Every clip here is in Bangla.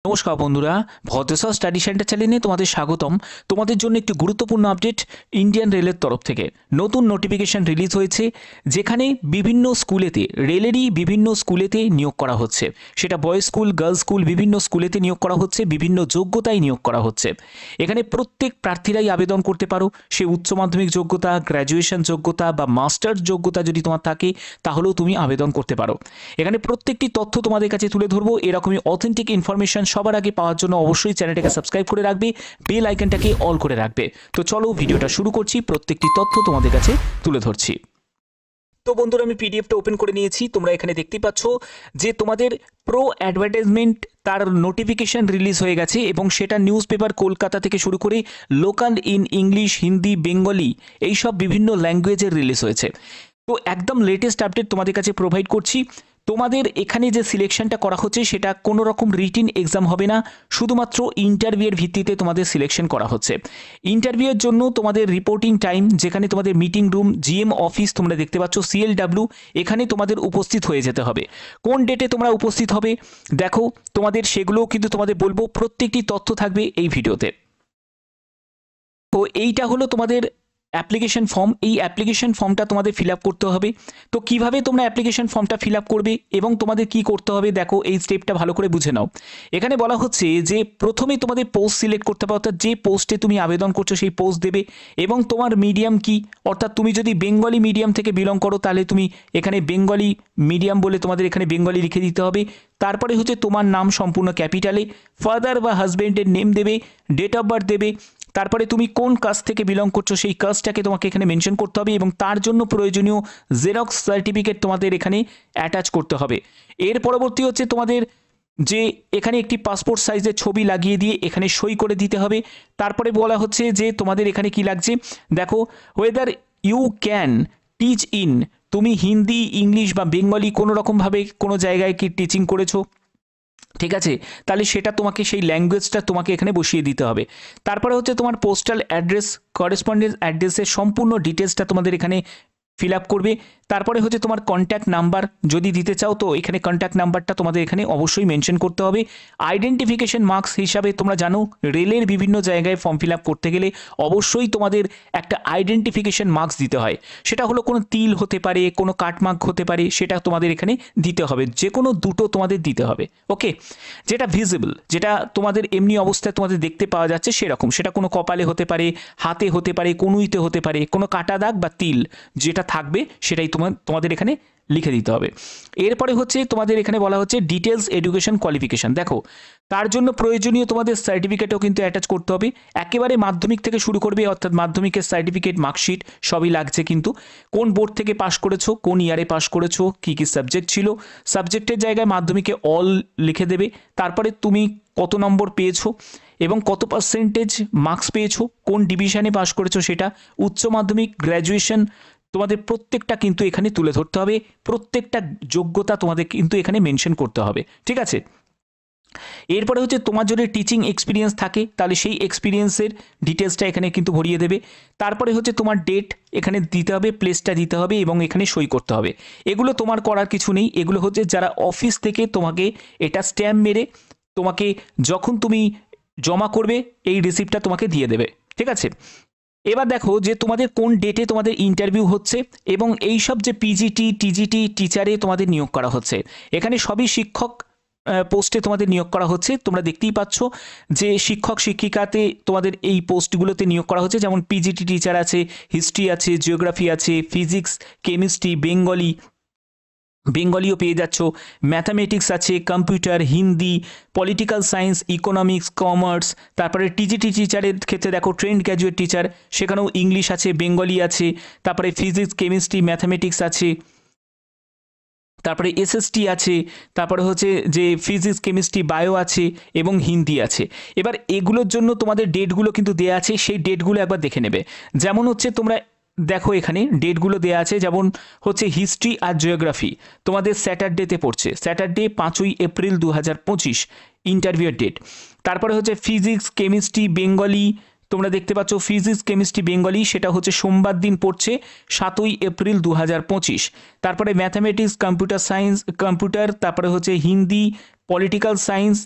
নমস্কার বন্ধুরা, ভদ্রসর স্টাডি সেন্টার চ্যানেলে তোমাদের স্বাগতম। তোমাদের জন্য একটি গুরুত্বপূর্ণ আপডেট ইন্ডিয়ান রেলের তরফ থেকে নতুন নোটিফিকেশন রিলিজ হয়েছে, যেখানে বিভিন্ন স্কুলেতে রেলেরই বিভিন্ন স্কুলেতে নিয়োগ করা হচ্ছে। সেটা বয়েজ স্কুল, গার্লস স্কুল, বিভিন্ন স্কুলেতে নিয়োগ করা হচ্ছে, বিভিন্ন যোগ্যতায় নিয়োগ করা হচ্ছে। এখানে প্রত্যেক প্রার্থীরাই আবেদন করতে পারো। সে উচ্চ মাধ্যমিক যোগ্যতা, গ্র্যাজুয়েশন যোগ্যতা বা মাস্টার্স যোগ্যতা যদি তোমার থাকে, তাহলেও তুমি আবেদন করতে পারো। এখানে প্রত্যেকটি তথ্য তোমাদের কাছে তুলে ধরবো। এরকমই অথেন্টিক ইনফরমেশন সবার আগে পাওয়ার জন্য অবশ্যই চ্যানেলটাকে সাবস্ক্রাইব করে রাখবে, বেল আইকনটাকে অল করে রাখবে। তো চলো ভিডিওটা শুরু করছি, প্রত্যেকটি তথ্য তোমাদের কাছে তুলে ধরছি। তো বন্ধুরা, আমি পিডিএফটা ওপেন করে নিয়েছি। তোমরা এখানে দেখতেই পাচ্ছ যে তোমাদের প্রো অ্যাডভার্টাইজমেন্ট তার নোটিফিকেশন রিলিজ হয়ে গেছে, এবং সেটা নিউজ পেপার কলকাতা থেকে শুরু করে local in English, Hindi, Bengali এইসব বিভিন্ন ল্যাঙ্গুয়েজের রিলিজ হয়েছে। তো একদম লেটেস্ট আপডেট তোমাদের কাছে প্রোভাইড করছি। তোমাদের এখানে যে সিলেকশনটা করা হচ্ছে সেটা কোনো রকম রিটিন এক্সাম হবে না, শুধুমাত্র ইন্টারভিউয়ের ভিত্তিতে তোমাদের সিলেকশন করা হচ্ছে। ইন্টারভিউয়ের জন্য তোমাদের রিপোর্টিং টাইম, যেখানে তোমাদের মিটিং রুম, জিএম অফিস তোমরা দেখতে পাচ্ছ, সিএলডাব্লিউ, এখানে তোমাদের উপস্থিত হয়ে যেতে হবে। কোন ডেটে তোমরা উপস্থিত হবে দেখো, তোমাদের সেগুলোও কিন্তু তোমাদের বলবো। প্রত্যেকটি তথ্য থাকবে এই ভিডিওতে। তো এইটা হলো তোমাদের অ্যাপ্লিকেশন ফর্ম। এই অ্যাপ্লিকেশন ফর্মটা তোমাদের ফিল আপ করতে হবে। তো কিভাবে তোমরা অ্যাপ্লিকেশন ফর্মটা ফিল আপ করবে এবং তোমাদের কি করতে হবে দেখো, এই স্টেপটা ভালো করে বুঝে নাও। এখানে বলা হচ্ছে যে প্রথমে তোমাদের পোস্ট সিলেক্ট করতে হবে, অর্থাৎ যে পোস্টে তুমি আবেদন করছো সেই পোস্ট দেবে, এবং তোমার মিডিয়াম কি, অর্থাৎ তুমি যদি বেঙ্গলি মিডিয়াম থেকে বিলং করো তাহলে তুমি এখানে বেঙ্গলি মিডিয়াম বলে তোমাদের এখানে বেঙ্গলি লিখে দিতে হবে। তারপরে হচ্ছে তোমার নাম সম্পূর্ণ ক্যাপিটালে, ফাদার বা হাজব্যান্ডের নেম দেবে, ডেট অফ বার্থ দেবে। তারপরে তুমি কোন কাস্ট থেকে বিলং করছো সেই কাস্টটাকে তোমাকে এখানে মেনশন করতে হবে, এবং তার জন্য প্রয়োজনীয় জেরক্স সার্টিফিকেট তোমাদের এখানে অ্যাটাচ করতে হবে। এর পরবর্তী হচ্ছে তোমাদের যে এখানে একটি পাসপোর্ট সাইজের ছবি লাগিয়ে দিয়ে এখানে সই করে দিতে হবে। তারপরে বলা হচ্ছে যে তোমাদের এখানে কি লাগছে দেখো, whether you can teach in, তুমি হিন্দি, ইংলিশ বা বেঙ্গলি কোনো রকমভাবে কোনো জায়গায় কি টিচিং করেছো, ঠিক আছে, তাহলে সেটা তোমাকে সেই ল্যাঙ্গুয়েজটা তোমাকে এখানে বসিয়ে দিতে হবে। তারপরে হচ্ছে তোমার পোস্টাল অ্যাড্রেস, করেসপন্ডেন্স অ্যাড্রেসের সম্পূর্ণ ডিটেলসটা তোমাদের এখানে ফিল আপ করবে। তারপরে হচ্ছে তোমার কন্ট্যাক্ট নাম্বার যদি দিতে চাও, তো এখানে কন্ট্যাক্ট নাম্বারটা তোমাদের এখানে অবশ্যই মেনশন করতে হবে। আইডেন্টিফিকেশন মার্কস হিসাবে তোমরা জানো রেলের বিভিন্ন জায়গায় ফর্ম ফিল আপ করতে গেলে অবশ্যই তোমাদের একটা আইডেন্টিফিকেশন মার্কস দিতে হয়। সেটা হলো কোনো তিল হতে পারে, কোনো কাটমার্ক হতে পারে, সেটা তোমাদের এখানে দিতে হবে। যে কোনো দুটো তোমাদের দিতে হবে, ওকে। যেটা ভিজিবল, যেটা তোমাদের এমনি অবস্থায় তোমাদের দেখতে পাওয়া যাচ্ছে সেরকম, সেটা কোনো কপালে হতে পারে, হাতে হতে পারে, কনুইতে হতে পারে, কোনো কাটা দাগ বা তিল যেটা থাকবে সেটাই তোমাদের এখানে লিখে দিতে হবে। এরপরে হচ্ছে তোমাদের এখানে বলা হচ্ছে ডিটেলস এডুকেশন কোয়ালিফিকেশন। দেখো, তার জন্য প্রয়োজনীয় তোমাদের সার্টিফিকেটও কিন্তু অ্যাটাচ করতে হবে। একেবারে মাধ্যমিক থেকে শুরু করবে, অর্থাৎ মাধ্যমিকের সার্টিফিকেট, মার্কশিট সবই লাগছে। কিন্তু কোন বোর্ড থেকে পাস করেছো, কোন ইয়ারে পাস করেছো, কী কী সাবজেক্ট ছিল, সাবজেক্টের জায়গায় মাধ্যমিকে অল লিখে দেবে। তারপরে তুমি কত নম্বর পেয়েছো এবং কত পার্সেন্টেজ মার্কস পেয়েছো, কোন ডিভিশনে পাস করেছো সেটা, উচ্চ মাধ্যমিক, গ্র্যাজুয়েশন, তোমাদের প্রত্যেকটা কিন্তু এখানে তুলে ধরতে হবে। প্রত্যেকটা যোগ্যতা তোমাদের কিন্তু এখানে মেনশন করতে হবে, ঠিক আছে। এরপরে হচ্ছে তোমার যদি টিচিং এক্সপিরিয়েন্স থাকে তাহলে সেই এক্সপিরিয়েন্সের ডিটেলসটা এখানে কিন্তু ভরিয়ে দেবে। তারপরে হচ্ছে তোমার ডেট এখানে দিতে হবে, প্লেসটা দিতে হবে, এবং এখানে সই করতে হবে। এগুলো তোমার করার কিছু নেই, এগুলো হচ্ছে যারা অফিস থেকে তোমাকে এটা স্ট্যাম্প মেরে তোমাকে যখন তুমি জমা করবে এই রিসিপ্টটা তোমাকে দিয়ে দেবে, ঠিক আছে। এবার দেখো যে তোমাদের কোন ডেটে তোমাদের ইন্টারভিউ হচ্ছে, এবং এই সব যে পিজিটি, টিজিটি, টিচারে তোমাদের নিয়োগ করা হচ্ছে। এখানে সবই শিক্ষক পোস্টে তোমাদের নিয়োগ করা হচ্ছে। তোমরা দেখতেই পাচ্ছ যে শিক্ষক শিক্ষিকাতে তোমাদের এই পোস্টগুলোতে নিয়োগ করা হচ্ছে। যেমন পিজিটি টিচার আছে, হিস্ট্রি আছে, জিওগ্রাফি আছে, ফিজিক্স, কেমিস্ট্রি, বেঙ্গলিও পেয়ে যাচ্ছ, ম্যাথামেটিক্স আছে, computer, Hindi, political science, economics, commerce. তারপরে টিজিটি টিচারের ক্ষেত্রে দেখো ট্রেন্ড গ্র্যাজুয়েট টিচার, সেখানেও ইংলিশ আছে, বেঙ্গলি আছে, তারপরে ফিজিক্স, কেমিস্ট্রি, ম্যাথামেটিক্স আছে, তারপরে এসএসটি আছে, তারপরে হচ্ছে যে ফিজিক্স, কেমিস্ট্রি, বায়ো আছে, এবং হিন্দি আছে। এবার এগুলোর জন্য তোমাদের ডেটগুলো কিন্তু দেওয়া আছে, সেই ডেটগুলো একবার দেখে নেবে। যেমন হচ্ছে তোমরা দেখো এখানে ডেটগুলো দেওয়া আছে, যেমন হচ্ছে হিস্ট্রি আর জিওগ্রাফি তোমাদের স্যাটারডেতে পড়ছে, স্যাটারডে 5ই এপ্রিল 2025 ইন্টারভিউয়ের ডেট। তারপরে হচ্ছে ফিজিক্স, কেমিস্ট্রি, বেঙ্গলি, তোমরা দেখতে পাচ্ছ ফিজিক্স, কেমিস্ট্রি, বেঙ্গলি, সেটা হচ্ছে সোমবার দিন পড়ছে 7ই এপ্রিল 2025। তারপরে ম্যাথামেটিক্স, কম্পিউটার সায়েন্স, কম্পিউটার, তারপরে হচ্ছে হিন্দি, পলিটিক্যাল সায়েন্স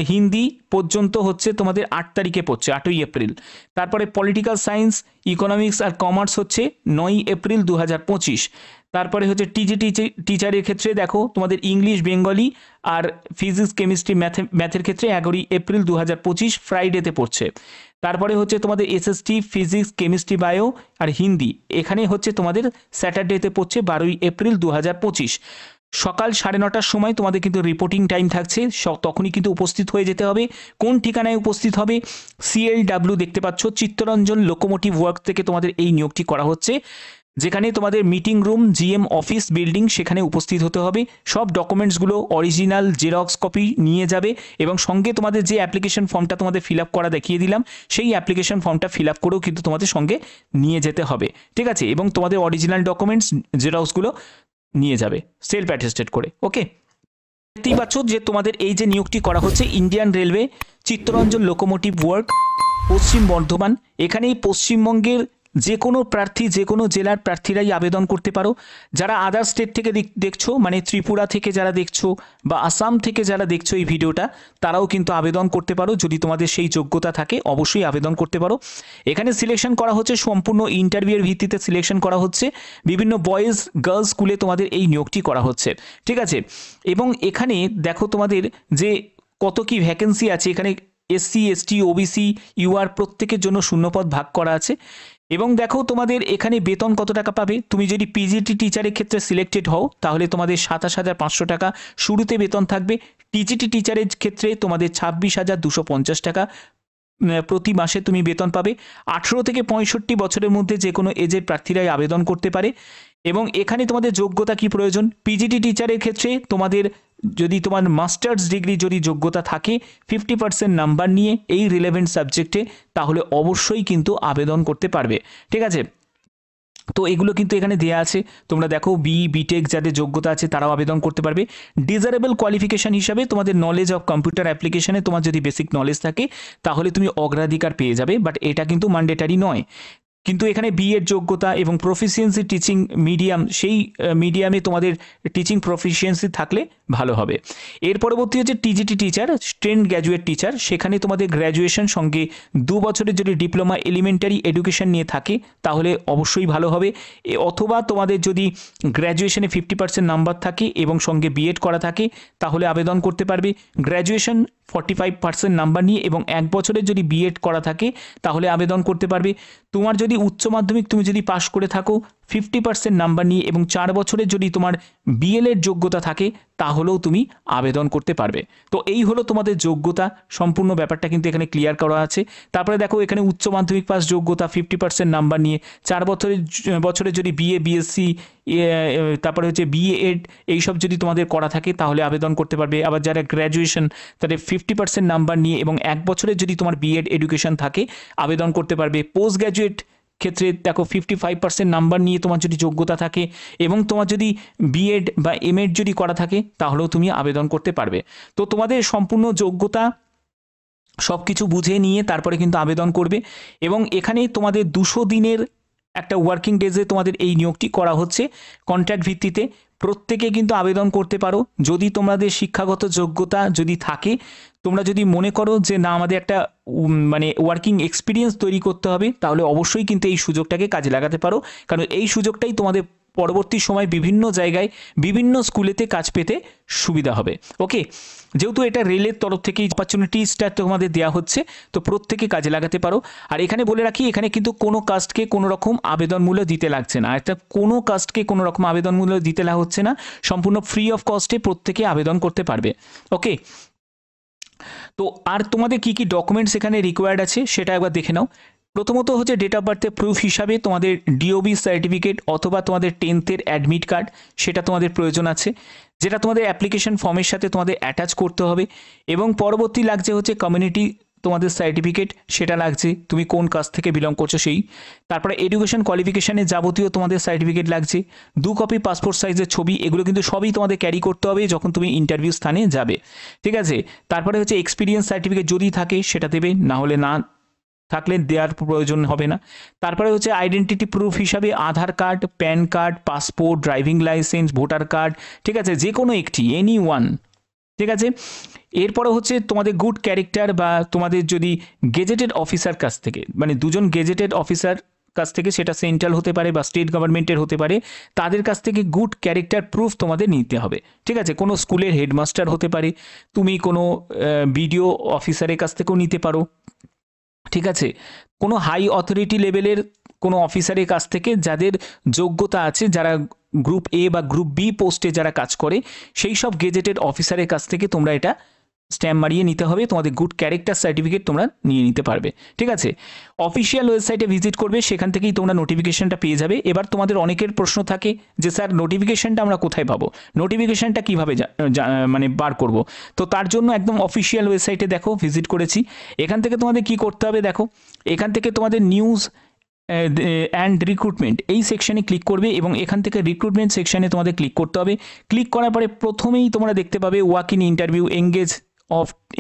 হিন্দি পর্যন্ত হচ্ছে তোমাদের 8 তারিখে পড়ছে, 8ই এপ্রিল। তারপরে পলিটিক্যাল সায়েন্স, ইকোনমিক্স আর কমার্স হচ্ছে 9ই এপ্রিল 2025। তারপরে হচ্ছে টিজিটি টিচারের ক্ষেত্রে দেখো তোমাদের ইংলিশ, বেঙ্গলি আর ফিজিক্স, কেমিস্ট্রি, ম্যাথের ক্ষেত্রে 11ই এপ্রিল 2025 ফ্রাইডেতে পড়ছে। তারপরে হচ্ছে তোমাদের এসএসটি, ফিজিক্স, কেমিস্ট্রি, বায়ো আর হিন্দি এখানে হচ্ছে তোমাদের স্যাটারডেতে পড়ছে 12ই এপ্রিল 2025। সকাল 9:30টার সময় তোমাদের কিন্তু রিপোর্টিং টাইম থাকছে, তখনই কিন্তু উপস্থিত হয়ে যেতে হবে। কোন ঠিকানায় উপস্থিত হবে? CLW দেখতে পাচ্ছ, চিত্তরঞ্জন লোকোমোটিভ ওয়ার্ক থেকে তোমাদের এই নিয়োগটি করা হচ্ছে, যেখানে তোমাদের meeting room, GM office building, সেখানে উপস্থিত হতে হবে। সব ডকুমেন্টসগুলো অরিজিনাল জেরক্স কপি নিয়ে যাবে এবং সঙ্গে তোমাদের যে অ্যাপ্লিকেশন ফর্মটা তোমাদের ফিল আপ করা দেখিয়ে দিলাম, সেই অ্যাপ্লিকেশন ফর্মটা ফিল আপ করেও কিন্তু তোমাদের সঙ্গে নিয়ে যেতে হবে, ঠিক আছে? এবং তোমাদের অরিজিনাল ডকুমেন্টস জেরক্সগুলো নিয়ে যাবে সেলফ অ্যাটেস্টেড করে। ওকে, দেখতেই পাচ্ছ যে তোমাদের এই যে নিয়োগটি করা হচ্ছে Indian railway Chittaranjan locomotive work, পশ্চিম বর্ধমান। এখানেই পশ্চিমবঙ্গের যে কোনো প্রার্থী, যে কোনো জেলার প্রার্থীরাই আবেদন করতে পারো। যারা আদার স্টেট থেকে দেখছো, মানে ত্রিপুরা থেকে যারা দেখছো বা আসাম থেকে যারা দেখছো এই ভিডিওটা, তারাও কিন্তু আবেদন করতে পারো। যদি তোমাদের সেই যোগ্যতা থাকে অবশ্যই আবেদন করতে পারো। এখানে সিলেকশন করা হচ্ছে সম্পূর্ণ ইন্টারভিউয়ের ভিত্তিতে সিলেকশন করা হচ্ছে। বিভিন্ন বয়েজ গার্লস স্কুলে তোমাদের এই নিয়োগটি করা হচ্ছে, ঠিক আছে? এবং এখানে দেখো তোমাদের যে কত কি ভ্যাকেন্সি আছে, এখানে SC, ST, OBC, UR প্রত্যেকের জন্য শূন্যপদ ভাগ করা আছে। এবং দেখো তোমাদের এখানে বেতন কত টাকা পাবে। তুমি যদি PGT টিচারের ক্ষেত্রে সিলেক্টেড হও তাহলে তোমাদের 27,500 টাকা শুরুতে বেতন থাকবে। TGT টিচারের ক্ষেত্রে তোমাদের 26,250 টাকা প্রতি মাসে তুমি বেতন পাবে। 18 থেকে 65 বছরের মধ্যে যে কোনো এজের প্রার্থীরাই আবেদন করতে পারে। এবং এখানে তোমাদের যোগ্যতা কি প্রয়োজন? PGT টিচারের ক্ষেত্রে তোমাদের যদি তোমার মাস্টার্স ডিগ্রি যদি যোগ্যতা থাকে 50% নাম্বার নিয়ে এই রিলেভেন্ট সাবজেক্টে, তাহলে অবশ্যই কিন্তু আবেদন করতে পারবে, ঠিক আছে? তো এগুলো কিন্তু এখানে দেয়া আছে, তোমরা দেখো BTech যাদের যোগ্যতা আছে তারাও আবেদন করতে পারবে। ডিজারেবল কোয়ালিফিকেশান হিসাবে তোমাদের নলেজ অফ কম্পিউটার অ্যাপ্লিকেশনে তোমার যদি বেসিক নলেজ থাকে তাহলে তুমি অগ্রাধিকার পেয়ে যাবে, বাট এটা কিন্তু ম্যান্ডেটারি নয়। কিন্তু এখানে BEd যোগ্যতা এবং প্রফিসিয়েন্সি টিচিং মিডিয়াম, সেই মিডিয়ামে তোমাদের টিচিং প্রফিসিয়েন্সি থাকলে ভালো হবে। এর পরবর্তী হচ্ছে TGT teacher, trend graduate teacher. সেখানে তোমাদের গ্র্যাজুয়েশন সঙ্গে 2 বছরের যদি ডিপ্লোমা এলিমেন্টারি এডুকেশন নিয়ে থাকে তাহলে অবশ্যই ভালো হবে। অথবা তোমাদের যদি গ্র্যাজুয়েশনে 50% নাম্বার থাকে এবং সঙ্গে BEd করা থাকে তাহলে আবেদন করতে পারবে। গ্র্যাজুয়েশন 45% নাম্বার নিয়ে এবং 1 বছরের যদি BEd করা থাকে তাহলে আবেদন করতে পারবে। তোমার যদি উচ্চ মাধ্যমিক তুমি যদি পাশ করে থাকো 50% নাম্বার নিয়ে এবং 4 বছরের যদি তোমার BLED যোগ্যতা থাকে তাহলেও তুমি আবেদন করতে পারবে। তো এই হলো তোমাদের যোগ্যতা, সম্পূর্ণ ব্যাপারটা কিন্তু এখানে ক্লিয়ার করা আছে। তারপরে দেখো এখানে উচ্চ মাধ্যমিক পাস যোগ্যতা 50% নাম্বার নিয়ে 4 বছরের যদি BA, BSc, তারপরে হচ্ছে BEd এইসব যদি তোমাদের করা থাকে তাহলে আবেদন করতে পারবে। আবার যারা গ্র্যাজুয়েশন তাদের 50% নাম্বার নিয়ে এবং 1 বছরের যদি তোমার BEd এডুকেশন থাকে আবেদন করতে পারবে। পোস্ট গ্র্যাজুয়েট ক্ষেত্রে দেখো 55% নাম্বার নিয়ে তোমার যদি যোগ্যতা থাকে এবং তোমার যদি BEd বা MEd যদি করা থাকে তাহলেও তুমি আবেদন করতে পারবে। তো তোমাদের সম্পূর্ণ যোগ্যতা সব কিছু বুঝে নিয়ে তারপরে কিন্তু আবেদন করবে। এবং এখানে তোমাদের 200 দিনের একটা ওয়ার্কিং ডেজে তোমাদের এই নিয়োগটি করা হচ্ছে কন্ট্রাক্ট ভিত্তিতে। প্রত্যেকে কিন্তু আবেদন করতে পারো। যদি তোমাদের শিক্ষাগত যোগ্যতা যদি থাকে, তোমরা যদি মনে করো যে না আমাদের একটা মানে ওয়ার্কিং এক্সপিরিয়েন্স তৈরি করতে হবে, তাহলে অবশ্যই কিন্তু এই সুযোগটাকে কাজে লাগাতে পারো, কারণ এই সুযোগটাই তোমাদের পরবর্তী সময় বিভিন্ন জায়গায় বিভিন্ন স্কুলেতে কাজ পেতে সুবিধা হবে। ওকে, যেহেতু এটা রেলের তরফ থেকে অপরচুনিটিসটা তোমাদের দেওয়া হচ্ছে, তো প্রত্যেকে কাজে লাগাতে পারো। আর এখানে বলে রাখি, এখানে কিন্তু কোনো কাস্টকে কোনো রকম আবেদন মূল্য দিতে লাগছে না। এটা কোনো কাস্টকে কোনো রকম আবেদন মূল্য দিতে হচ্ছে না, সম্পূর্ণ ফ্রি অফ কস্টে প্রত্যেকে আবেদন করতে পারবে। ওকে, তো আর তোমাদের কি কি ডকুমেন্টস এখানে রিকোয়ার্ড আছে সেটা একবার দেখে নাও। প্রথমত হচ্ছে ডেট অফ বার্থের প্রুফ হিসাবে তোমাদের DOB সার্টিফিকেট অথবা তোমাদের 10th অ্যাডমিট কার্ড, সেটা তোমাদের প্রয়োজন আছে, যেটা তোমাদের অ্যাপ্লিকেশন ফর্মের সাথে তোমাদের অ্যাটাচ করতে হবে। এবং পরবর্তী লাগছে হচ্ছে কমিউনিটি তোমাদের সার্টিফিকেট, সেটা লাগছে তুমি কোন কাস্ট থেকে বিলং করছো সেই। তারপরে এডুকেশন কোয়ালিফিকেশানের যাবতীয় তোমাদের সার্টিফিকেট লাগছে, 2 কপি পাসপোর্ট সাইজের ছবি, এগুলো কিন্তু সবই তোমাদের ক্যারি করতে হবে যখন তুমি ইন্টারভিউ স্থানে যাবে, ঠিক আছে। তারপরে হচ্ছে এক্সপিরিয়েন্স সার্টিফিকেট যদি থাকে সেটা দেবে, না হলে না থাকলে দেওয়ার প্রয়োজন হবে না। তারপরে হচ্ছে আইডেন্টিটি প্রুফ হিসাবে Aadhaar card, PAN card, passport, driving licence, voter card, ঠিক আছে, যে কোনো একটি, এনি ওয়ান ঠিক আছে। এরপরে হচ্ছে তোমাদের গুড ক্যারেক্টার, বা তোমাদের যদি গেজেটেড অফিসার কাছ থেকে, মানে দুজন গেজেটেড অফিসার কাছ থেকে, সেটা সেন্ট্রাল হতে পারে বা স্টেট গভর্নমেন্টের হতে পারে, তাদের কাছ থেকে গুড ক্যারেক্টার প্রুফ তোমাদের নিতে হবে। ঠিক আছে, কোনো স্কুলের হেডমাস্টার হতে পারে, তুমি কোনো বিডিও অফিসারের কাছ থেকেও নিতে পারো। ঠিক আছে, কোনো হাই অথরিটি লেভেলের কোনো অফিসারের কাছ থেকে, যাদের যোগ্যতা আছে, যারা গ্রুপ এ বা গ্রুপ বি পোস্টে যারা কাজ করে, সেই সব গেজেটেড অফিসারের কাছ থেকে তোমরা এটা স্ট্যাম্প মারিয়ে নিতে হবে, তোমাদের গুড ক্যারেক্টার সার্টিফিকেট তোমরা নিয়ে নিতে পারবে। ঠিক আছে, অফিসিয়াল ওয়েবসাইটে ভিজিট করবে, সেখান থেকেই তোমরা নোটিফিকেশনটা পেয়ে যাবে। এবার তোমাদের অনেকের প্রশ্ন থাকে যে স্যার নোটিফিকেশনটা আমরা কোথায় পাবো, নোটিফিকেশনটা কীভাবে মানে বার করব। তো তার জন্য একদম অফিসিয়াল ওয়েবসাইটে দেখো ভিজিট করেছি। এখান থেকে তোমাদের কি করতে হবে দেখো, এখান থেকে তোমাদের নিউজ অ্যান্ড রিক্রুটমেন্ট এই সেকশনে ক্লিক করবে, এবং এখান থেকে রিক্রুটমেন্ট সেকশনে তোমাদের ক্লিক করতে হবে। ক্লিক করার পরে প্রথমেই তোমরা দেখতে পাবে walk in interview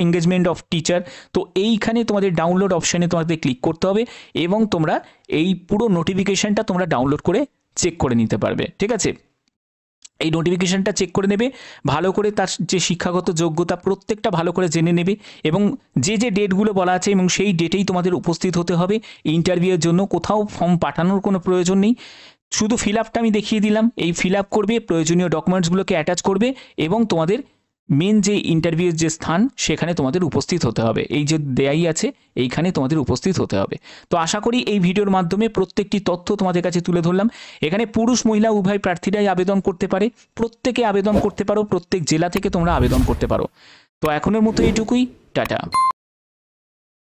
engagement of teacher. তো এইখানে তোমাদের ডাউনলোড অপশানে তোমাদের ক্লিক করতে হবে, এবং তোমরা এই পুরো নোটিফিকেশানটা তোমরা ডাউনলোড করে চেক করে নিতে পারবে। ঠিক আছে, এই নোটিফিকেশানটা চেক করে নেবে ভালো করে, তার যে শিক্ষাগত যোগ্যতা প্রত্যেকটা ভালো করে জেনে নেবে, এবং যে যে ডেটগুলো বলা আছে এবং সেই ডেটেই তোমাদের উপস্থিত হতে হবে ইন্টারভিউয়ের জন্য। কোথাও ফর্ম পাঠানোর কোনো প্রয়োজন নেই, শুধু ফিল আপটা আমি দেখিয়ে দিলাম। এই ফিল আপ করবে, প্রয়োজনীয় ডকুমেন্টসগুলোকে অ্যাটাচ করবে, এবং তোমাদের মেন যে ইন্টারভিউয়ের যে স্থান সেখানে তোমাদের উপস্থিত হতে হবে। এই যে দেয়াই আছে এইখানে তোমাদের উপস্থিত হতে হবে। তো আশা করি এই ভিডিওর মাধ্যমে প্রত্যেকটি তথ্য তোমাদের কাছে তুলে ধরলাম। এখানে পুরুষ মহিলা উভয় প্রার্থীরাই আবেদন করতে পারে, প্রত্যেকে আবেদন করতে পারো, প্রত্যেক জেলা থেকে তোমরা আবেদন করতে পারো। তো এখনের মতো এইটুকুই, টাটা।